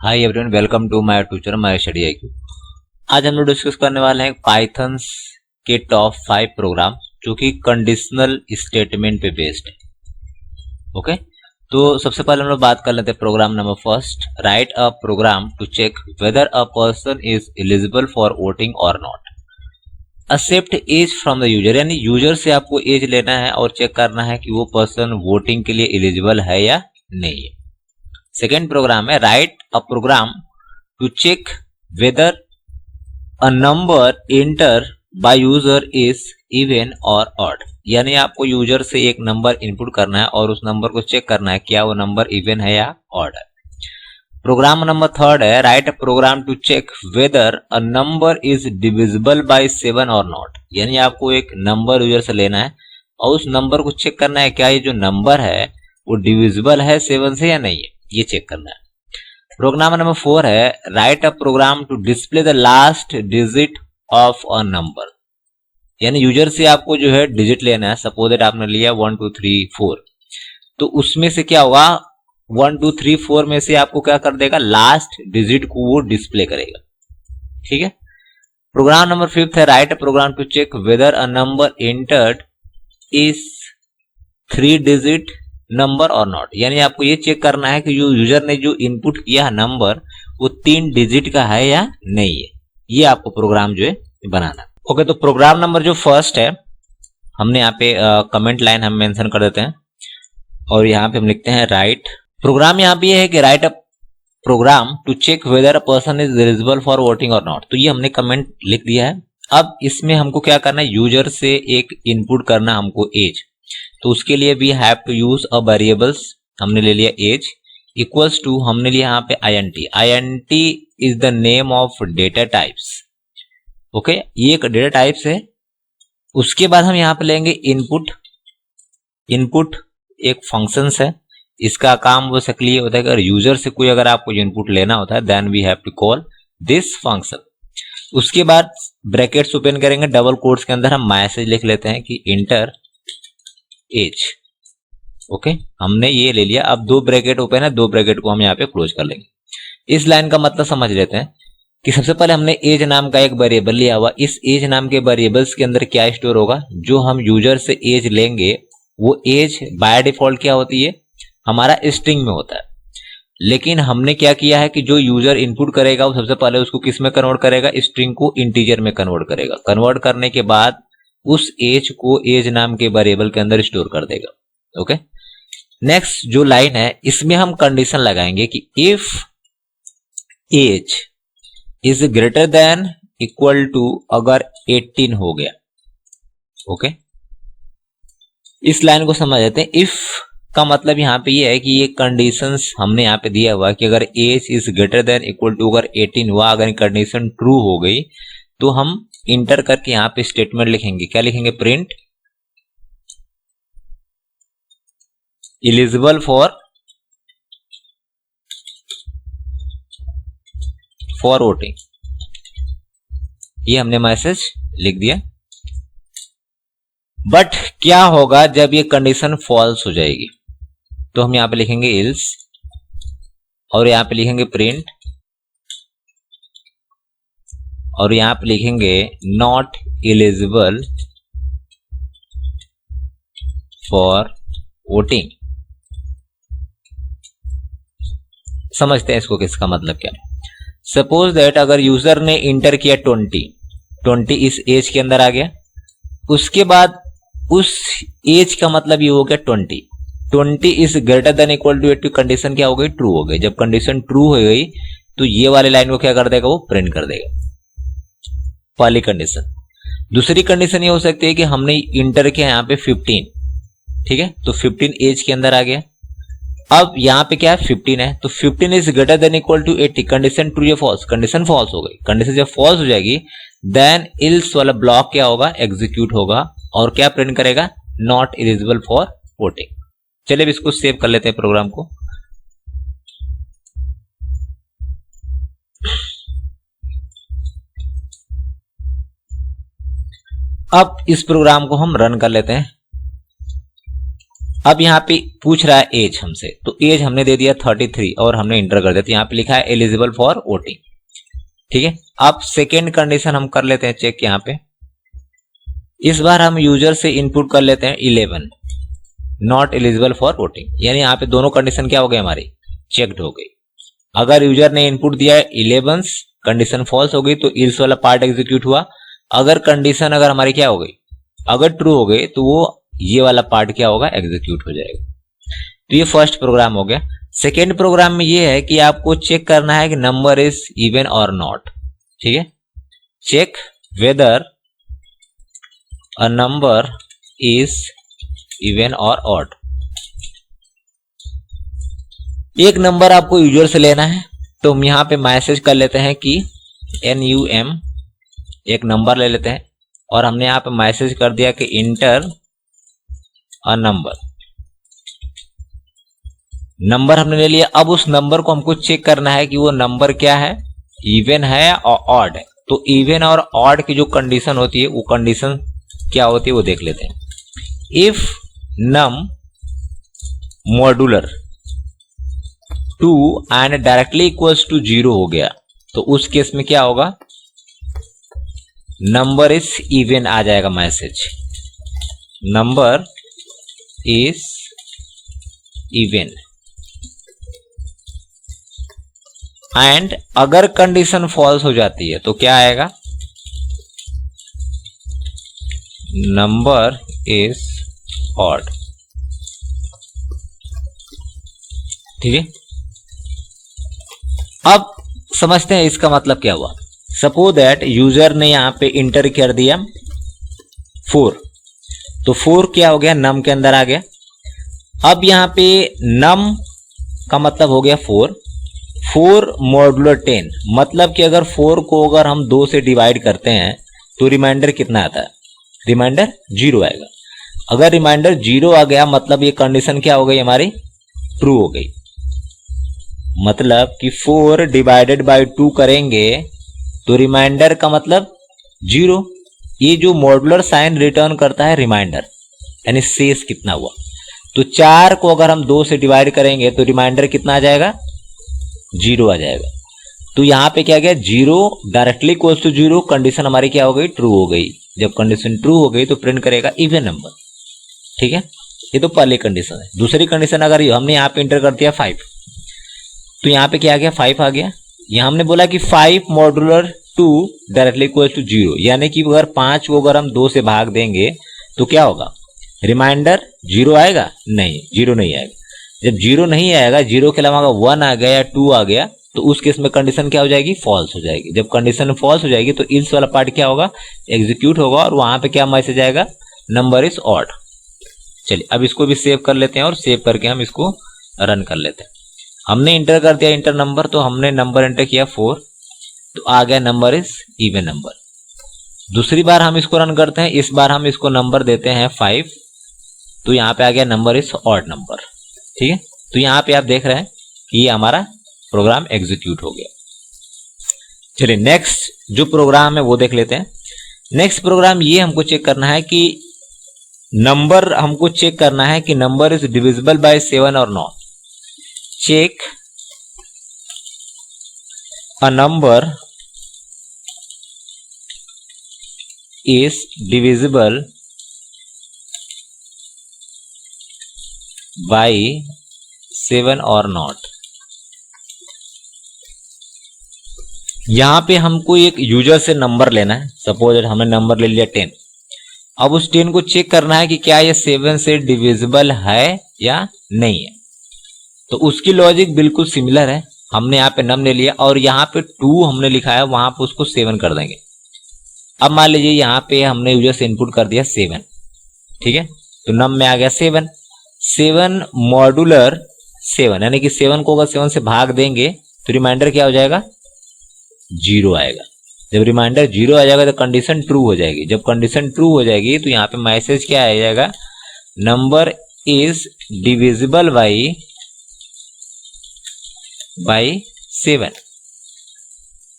Hi everyone, welcome to my tutor my study IQ। आज हम लोग डिस्कस करने वाले हैं पाइथन के टॉप 5 प्रोग्राम जो कि कंडीशनल स्टेटमेंट पे बेस्ड है। ओके, तो सबसे पहले हम लोग बात कर लेते हैं program number first. Write a program to check whether a person is eligible for voting और not. Accept age from the user, यानी यूजर से आपको एज लेना है और चेक करना है कि वो पर्सन वोटिंग के लिए एलिजिबल है या नहीं है। सेकेंड प्रोग्राम है write a program to check whether a number enter by user is even or odd, यानी आपको यूजर से एक नंबर इनपुट करना है और उस नंबर को चेक करना है क्या वो नंबर इवन है या ऑड है। प्रोग्राम नंबर थर्ड है write a program to check whether a number is divisible by 7 or not, यानी आपको एक नंबर यूजर से लेना है और उस नंबर को चेक करना है क्या ये जो नंबर है वो डिविजिबल है 7 से या नहीं है, ये चेक करना है। प्रोग्राम नंबर 4 है write a program to display the last digit of a number, यानी यूजर से आपको जो है डिजिट लेना है। सपोज दैट आपने लिया 1 2 3 4, तो उसमें से क्या होगा 1 2 3 4 में से आपको क्या कर देगा, लास्ट डिजिट को वो डिस्प्ले करेगा। ठीक है। प्रोग्राम नंबर 5 है write a program to check whether a number entered is 3 digit number or not, यानी आपको ये चेक करना है कि जो यूजर ने जो इनपुट किया है नंबर वो 3 डिजिट का है या नहीं है। ये आपको प्रोग्राम जो है बनाना। ओके, तो प्रोग्राम नंबर जो फर्स्ट है हमने यहाँ पे कमेंट लाइन हम मेंशन कर देते हैं और यहाँ पे हम लिखते हैं राइट। प्रोग्राम यहाँ पे ये है कि write a program to check whether a person is eligible for voting और नॉट, तो ये हमने कमेंट लिख दिया है। अब इसमें हमको क्या करना है, यूजर से एक इनपुट करना हमको एज, तो उसके लिए we have to use a variables. हमने ले लिया एज इक्वल्स टू, हमने लिया यहाँ पे INT is the name of data types. Okay, ये एक डेटा टाइप्स है। उसके बाद हम यहाँ पे लेंगे इनपुट। इनपुट एक फंक्शंस है, इसका काम बेसिकली ये होता है कि अगर यूजर से कोई अगर आपको इनपुट लेना होता है then we have to call this function. उसके बाद ब्रैकेट्स ओपन करेंगे, डबल कोट्स के अंदर हम मैसेज लिख लेते हैं कि इंटर एज। ओके, हमने ये ले लिया। अब 2 ब्रैकेट ओपन है, 2 ब्रैकेट को हम यहाँ पे क्लोज कर लेंगे। इस लाइन का मतलब समझ लेते हैं कि सबसे पहले हमने एज नाम का एक वेरिएबल लिया हुआ। इस एज नाम के वेरिएबल्स के अंदर क्या स्टोर होगा, जो हम यूजर से एज लेंगे वो एज बाय डिफॉल्ट क्या होती है, हमारा स्ट्रिंग में होता है। लेकिन हमने क्या किया है कि जो यूजर इनपुट करेगा वो सबसे पहले उसको किस में कन्वर्ट करेगा, स्ट्रिंग को इंटीजर में कन्वर्ट करेगा। कन्वर्ट करने के बाद उस एज को एज नाम के वेरिएबल के अंदर स्टोर कर देगा। ओके, नेक्स्ट जो लाइन है इसमें हम कंडीशन लगाएंगे कि if age is greater than equal to, अगर 18 हो गया। ओके, इस लाइन को समझ लेते हैं। इफ का मतलब यहां पे ये है कि ये कंडीशंस हमने यहां पे दिया हुआ कि अगर age is greater than equal to, अगर 18 हुआ, अगर कंडीशन ट्रू हो गई तो हम इंटर करके यहां पे स्टेटमेंट लिखेंगे। क्या लिखेंगे, प्रिंट एलिजिबल फॉर वोटिंग। ये हमने मैसेज लिख दिया। बट क्या होगा जब ये कंडीशन फॉल्स हो जाएगी, तो हम यहां पे लिखेंगे इल्स और यहां पे लिखेंगे प्रिंट और यहां पे लिखेंगे नॉट एलिजिबल फॉर वोटिंग। समझते हैं इसको, किसका मतलब क्या है। सपोज दैट अगर यूजर ने इंटर किया 20 इस एज के अंदर आ गया, उसके बाद उस एज का मतलब ये हो गया 20 is greater than equal to 80, condition क्या हो गई, ट्रू हो गई। जब कंडीशन ट्रू हो गई तो ये वाली लाइन को क्या कर देगा, वो प्रिंट कर देगा, पहली कंडीशन। दूसरी कंडीशन ये हो सकती है कि हमने इंटर किया यहाँ पे 15, ठीक है, तो 15 एज के अंदर आ गया। अब यहाँ पे क्या है, 15 है, तो 15 is greater than equal to 80, condition true या फॉल्स, कंडीशन फॉल्स हो गई। कंडीशन जब फॉल्स हो जाएगी देन इल्स वाला ब्लॉक क्या होगा, एग्जीक्यूट होगा और क्या प्रिंट करेगा, नॉट एलिजिबल फॉर वोटिंग। चलिए अब इसको सेव कर लेते हैं प्रोग्राम को। अब इस प्रोग्राम को हम रन कर लेते हैं। अब यहाँ पे पूछ रहा है एज हमसे, तो एज हमने दे दिया 33 और हमने इंटर कर दिया, तो यहाँ पे लिखा है एलिजिबल फॉर वोटिंग। ठीक है, अब सेकेंड कंडीशन हम कर लेते हैं चेक यहाँ पे। इस बार हम यूजर से इनपुट कर लेते हैं 11 नॉट एलिजिबल फॉर वोटिंग, यानी यहाँ पे दोनों कंडीशन क्या हो गई हमारी, चेक्ड हो गई। अगर यूजर ने इनपुट दिया है 11, कंडीशन फॉल्स हो गई तो इल्स वाला पार्ट एग्जीक्यूट हुआ। अगर कंडीशन अगर हमारी क्या हो गई, अगर ट्रू हो गई तो वो ये वाला पार्ट क्या होगा, एग्जीक्यूट हो जाएगा। तो ये फर्स्ट प्रोग्राम हो गया। सेकेंड प्रोग्राम में ये है कि आपको चेक करना है कि number is even or not. ठीक है, check whether a number is even or odd. एक नंबर आपको यूजर से लेना है, तो हम यहां पे मैसेज कर लेते हैं कि NUM, एक नंबर ले लेते हैं और हमने यहां पे मैसेज कर दिया कि इंटर अ नंबर। नंबर हमने ले लिया। अब उस नंबर को हमको चेक करना है कि वो नंबर क्या है, इवन है और ऑड है। तो इवन और ऑड की जो कंडीशन होती है वो कंडीशन क्या होती है वो देख लेते हैं। If num modular 2 and directly equals to 0 हो गया, तो उस केस में क्या होगा, नंबर इज इवन आ जाएगा message, number is even. And अगर कंडीशन फॉल्स हो जाती है तो क्या आएगा, नंबर इज ऑड। ठीक है, अब समझते हैं इसका मतलब क्या हुआ। सपोज दैट यूजर ने यहां पे इंटर कर दिया 4, तो 4 क्या हो गया, नम के अंदर आ गया। अब यहां पे नम का मतलब हो गया 4 मॉड्यूलर 10, मतलब कि अगर 4 को अगर हम 2 से डिवाइड करते हैं तो रिमाइंडर कितना आता है, रिमाइंडर 0 आएगा। अगर रिमाइंडर 0 आ गया मतलब ये कंडीशन क्या हो गई हमारी, ट्रू हो गई। मतलब कि 4 डिवाइडेड बाय 2 करेंगे तो रिमाइंडर का मतलब 0। ये जो मॉड्यूलर साइन रिटर्न करता है रिमाइंडर, यानी शेष कितना हुआ। तो 4 को अगर हम 2 से डिवाइड करेंगे तो रिमाइंडर कितना आ जाएगा, 0 आ जाएगा। तो यहां पे क्या गया, 0 डायरेक्टली इक्वल्स टू 0, कंडीशन हमारी क्या हो गई, ट्रू हो गई। जब कंडीशन ट्रू हो गई तो प्रिंट करेगा इवन नंबर। ठीक है, ये तो पहली कंडीशन है। दूसरी कंडीशन अगर हमने यहाँ पे इंटर कर दिया 5, तो यहाँ पे क्या आ गया, 5 आ गया। यहाँ हमने बोला कि 5 मॉड्यूलर 2 डायरेक्टली इक्वल्स टू 0, यानी कि अगर 5 को अगर हम 2 से भाग देंगे तो क्या होगा, रिमाइंडर 0 आएगा, नहीं 0 नहीं आएगा। जब 0 नहीं आएगा, 0 के अलावा अगर 1 आ गया या 2 आ गया तो उस केस में कंडीशन क्या हो जाएगी, फॉल्स हो जाएगी। जब कंडीशन फॉल्स हो जाएगी तो इल्स वाला पार्ट क्या होगा, एग्जीक्यूट होगा और वहां पे क्या मैसेज आएगा, नंबर इज ऑड। चलिए अब इसको भी सेव कर लेते हैं और सेव करके हम इसको रन कर लेते हैं। हमने इंटर कर दिया इंटर नंबर, तो हमने नंबर एंटर किया 4, तो आ गया नंबर इज इवन नंबर। दूसरी बार हम इसको रन करते हैं, इस बार हम इसको नंबर देते हैं 5, तो यहाँ पे आ गया नंबर इज ऑड नंबर। ठीक है, तो यहाँ पे आप देख रहे हैं कि ये हमारा प्रोग्राम एग्जीक्यूट हो गया। चलिए नेक्स्ट जो प्रोग्राम है वो देख लेते हैं। नेक्स्ट प्रोग्राम ये हमको चेक करना है कि नंबर, हमको चेक करना है कि number is divisible by 7 or not. Check a number is divisible by 7 or not. यहां पे हमको एक यूजर से नंबर लेना है। सपोज हमने नंबर ले लिया 10, अब उस 10 को चेक करना है कि क्या ये 7 से डिविजिबल है या नहीं है। तो उसकी लॉजिक बिल्कुल सिमिलर है। हमने यहाँ पे नम ले लिया और यहाँ पे 2 हमने लिखा है, वहां पे उसको 7 कर देंगे। अब मान लीजिए यहाँ पे हमने यूजर से इनपुट कर दिया 7, ठीक है, तो नम में आ गया 7, 7 मॉड्यूलर 7, यानी कि 7 को अगर 7 से भाग देंगे तो रिमाइंडर क्या हो जाएगा, 0 आएगा। जब रिमाइंडर 0 आ जाएगा तो कंडीशन ट्रू हो जाएगी। जब कंडीशन ट्रू हो जाएगी तो यहाँ पे मैसेज क्या आ जाएगा, नंबर इज डिविजिबल बाय 7।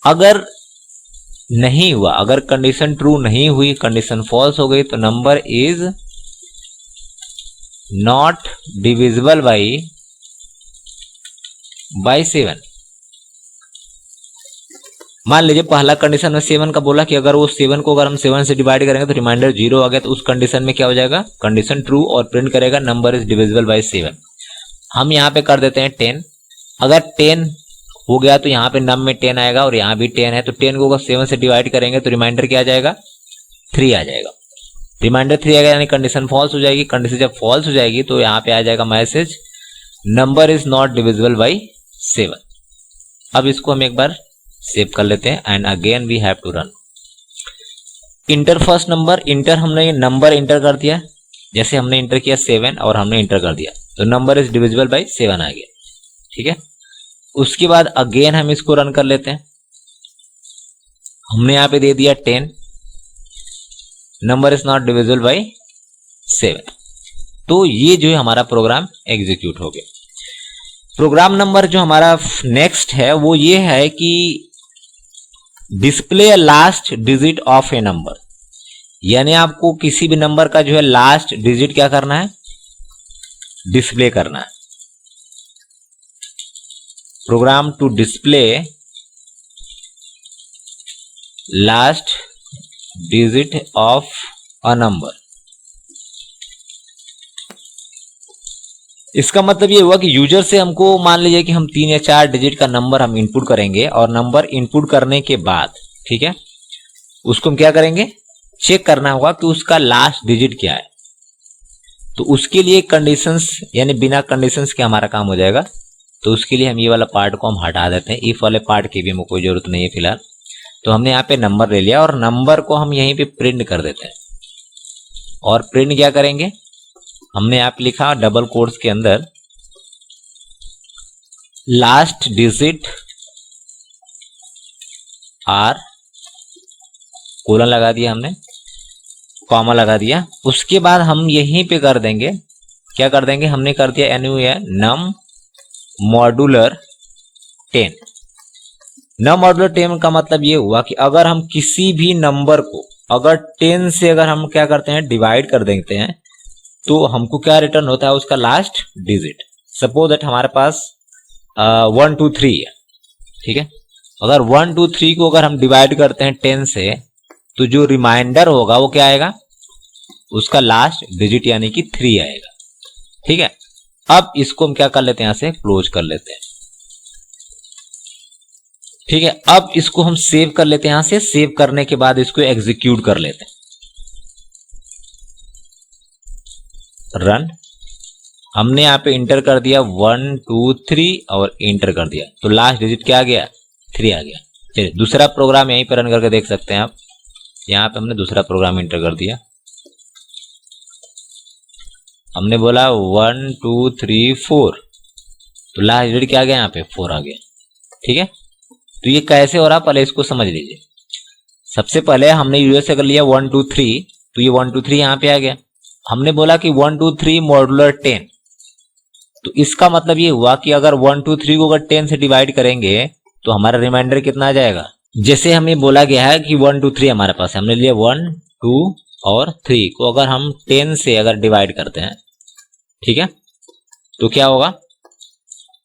अगर नहीं हुआ, अगर कंडीशन ट्रू नहीं हुई, कंडीशन फॉल्स हो गई, तो number is not divisible by 7। मान लीजिए पहला कंडीशन में 7 का बोला कि अगर वो 7 को अगर हम 7 से डिवाइड करेंगे तो रिमाइंडर 0 आ गया, तो उस कंडीशन में क्या हो जाएगा, कंडीशन ट्रू और प्रिंट करेगा नंबर इज डिविजिबल बाई 7। हम यहाँ पे कर देते हैं 10। अगर 10 हो गया तो यहाँ पे नम में 10 आएगा और यहाँ भी 10 है, तो 10 को अगर 7 से डिवाइड करेंगे तो रिमाइंडर क्या आ जाएगा, 3 आ जाएगा। रिमाइंडर 3 आएगा यानी कंडीशन फॉल्स हो जाएगी। कंडीशन जब फॉल्स हो जाएगी तो यहाँ पे आ जाएगा message number is not divisible by 7। अब इसको हम एक बार सेव कर लेते हैं and again we have to run. Enter first number, enter हमने नंबर इंटर कर दिया, जैसे हमने इंटर किया 7 और हमने इंटर कर दिया तो नंबर इज डिविजिबल बाई 7 आ गया। ठीक है, उसके बाद अगेन हम इसको रन कर लेते हैं। हमने यहाँ पे दे दिया 10, number is not divisible by 7। तो ये जो है हमारा प्रोग्राम एग्जीक्यूट हो गया। प्रोग्राम नंबर जो हमारा नेक्स्ट है वो ये है कि display last digit of A number, यानी आपको किसी भी नंबर का जो है लास्ट डिजिट क्या करना है, डिस्प्ले करना है। Program to display last digit of a number. इसका मतलब ये हुआ कि यूजर से हमको मान लीजिए कि हम 3 या 4 डिजिट का नंबर हम इनपुट करेंगे और नंबर इनपुट करने के बाद, ठीक है, उसको हम क्या करेंगे, चेक करना होगा कि उसका लास्ट डिजिट क्या है। तो उसके लिए कंडीशंस, यानी बिना कंडीशंस के हमारा काम हो जाएगा। तो उसके लिए हम ये वाला पार्ट को हम हटा देते हैं, इफ वाले पार्ट की भी हमें कोई जरूरत नहीं है फिलहाल। तो हमने यहाँ पे नंबर ले लिया और नंबर को हम यहीं पे प्रिंट कर देते हैं। और प्रिंट क्या करेंगे, हमने यहाँ पे लिखा डबल कोट्स के अंदर लास्ट डिजिट आर, कोलन लगा दिया हमने, कॉमा लगा दिया। उसके बाद हम यहीं पे कर देंगे, क्या कर देंगे, हमने कर दिया नम मॉड्यूलर 10। नम मॉड्यूलर 10 का मतलब ये हुआ कि अगर हम किसी भी नंबर को अगर 10 से अगर हम क्या करते हैं, डिवाइड कर देते हैं, तो हमको क्या रिटर्न होता है, उसका लास्ट डिजिट। सपोज दैट हमारे पास 1 2 3 है, ठीक है। अगर 1 2 3 को अगर हम डिवाइड करते हैं 10 से, तो जो रिमाइंडर होगा वो क्या आएगा, उसका लास्ट डिजिट यानी कि 3 आएगा। ठीक है, अब इसको हम क्या कर लेते हैं, यहां से क्लोज कर लेते हैं। ठीक है, अब इसको हम सेव कर लेते हैं। यहां से सेव करने के बाद इसको एग्जीक्यूट कर लेते हैं। रन, हमने यहाँ पे इंटर कर दिया 1 2 3 और इंटर कर दिया, तो लास्ट डिजिट क्या आ गया, 3 आ गया। चलिए दूसरा प्रोग्राम यहीं पे रन करके देख सकते हैं आप। यहाँ पे हमने दूसरा प्रोग्राम इंटर कर दिया, हमने बोला 1 2 3 4, तो लास्ट डिजिट क्या आ गया, यहाँ पे 4 आ गया। ठीक है, तो ये कैसे हो रहा, पहले इसको समझ लीजिए। सबसे पहले हमने यूजर से कर लिया 1 2 3, तो ये 1 2 3 यहाँ पे आ गया। हमने बोला कि 1 2 3 मॉड्यूलर 10, तो इसका मतलब ये हुआ कि अगर 1 2 3 को अगर 10 से डिवाइड करेंगे तो हमारा रिमाइंडर कितना आ जाएगा। जैसे हमें बोला गया है कि 1 2 3 हमारे पास है, हमने लिया 1 2 और 3 को अगर हम 10 से अगर डिवाइड करते हैं, ठीक है, तो क्या होगा,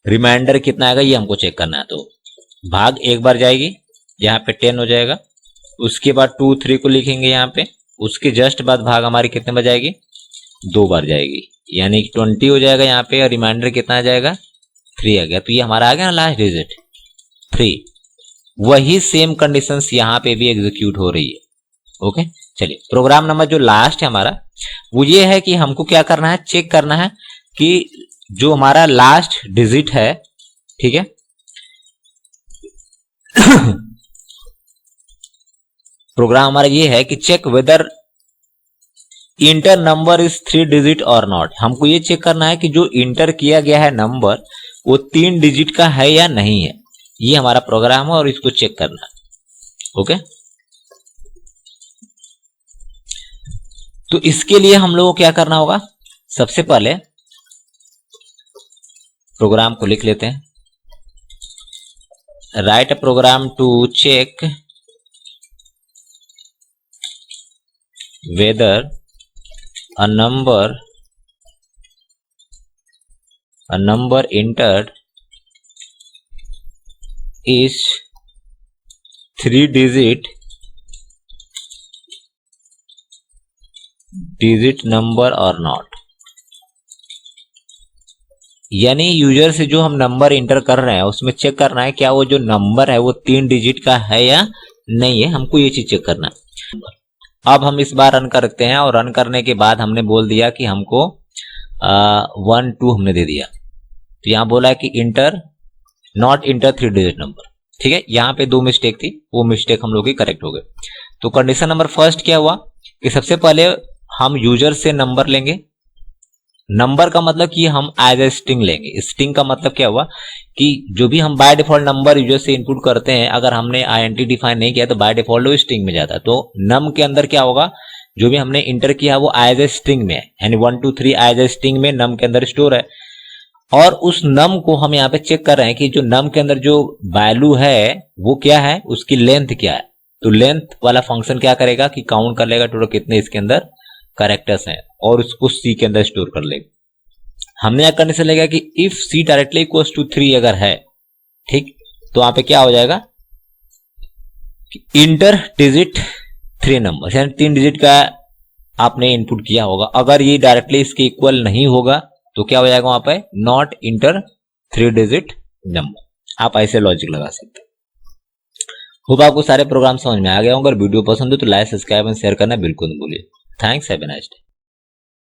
रिमाइंडर कितना आएगा ये हमको चेक करना है। तो भाग एक बार जाएगी, यहाँ पे 10 हो जाएगा। उसके बाद 2 3 को लिखेंगे यहाँ पे, उसके जस्ट बाद भाग हमारी कितने बार जाएगी, 2 बार जाएगी, यानी 20 हो जाएगा यहाँ पे। और रिमाइंडर कितना आ जाएगा, 3 आ गया। तो ये हमारा आ गया ना लास्ट डिजिट 3। वही सेम कंडीशंस यहाँ पे भी एग्जीक्यूट हो रही है। ओके, चलिए प्रोग्राम नंबर जो लास्ट है हमारा वो ये है कि हमको क्या करना है, चेक करना है कि जो हमारा लास्ट डिजिट है, ठीक है, प्रोग्राम हमारा ये है कि check whether enter number is 3 digit or not. हमको ये चेक करना है कि जो इंटर किया गया है नंबर वो 3 डिजिट का है या नहीं है। ये हमारा प्रोग्राम है और इसको चेक करना है। ओके, तो इसके लिए हम लोगों को क्या करना होगा, सबसे पहले प्रोग्राम को लिख लेते हैं। Write a program to check whether a number a number entered is 3 digit number or not। यानी यूजर से जो हम नंबर इंटर कर रहे हैं उसमें चेक करना है क्या वो जो नंबर है वो 3 डिजिट का है या नहीं है, हमको ये चीज चेक करना है। अब हम इस बार रन करते हैं और रन करने के बाद हमने बोल दिया कि हमको 1 2 हमने दे दिया, तो यहाँ बोला है कि inter not inter 3 digit number. ठीक है, यहाँ पे 2 मिस्टेक थी, वो मिस्टेक हम लोग की करेक्ट हो गए। तो कंडीशन नंबर फर्स्ट क्या हुआ कि सबसे पहले हम यूजर से नंबर लेंगे। नंबर का मतलब कि हम एज ए स्ट्रिंग लेंगे। स्ट्रिंग का मतलब क्या हुआ कि जो भी हम बाय डिफॉल्ट नंबर यूजर से इनपुट करते हैं, अगर हमने आईएनटी डिफाइन नहीं किया तो बाय डिफॉल्ट वो स्ट्रिंग में जाता है। तो नम के अंदर क्या होगा, जो भी हमने इंटर किया वो एज ए स्ट्रिंग में है, यानी 1 2 3 एज ए स्ट्रिंग में नम के अंदर स्टोर है। और उस नम को हम यहाँ पे चेक कर रहे हैं कि जो नम के अंदर जो वैल्यू है वो क्या है, उसकी लेंथ क्या है। तो लेंथ वाला फंक्शन क्या करेगा कि काउंट कर लेगा टोटल कितने इसके अंदर कैरेक्टर्स हैं और उसको सी के अंदर स्टोर कर लेगा। हमने यह कंडीशन लेगा कि if C directly equals to 3 अगर है, ठीक, तो वहां पे क्या हो जाएगा कि इंटर डिजिट 3 नंबर, यानी 3 डिजिट का आपने इनपुट किया होगा। अगर ये डायरेक्टली इसके इक्वल नहीं होगा तो क्या हो जाएगा वहां पे नॉट इंटर 3 डिजिट नंबर। आप ऐसे लॉजिक लगा सकते हैं। होप आपको सारे प्रोग्राम समझ में आ गए होंगे। अगर वीडियो पसंद हो तो लाइक सब्सक्राइब एंड शेयर करना बिल्कुल नहीं भूलिए। Thanks, have a nice day.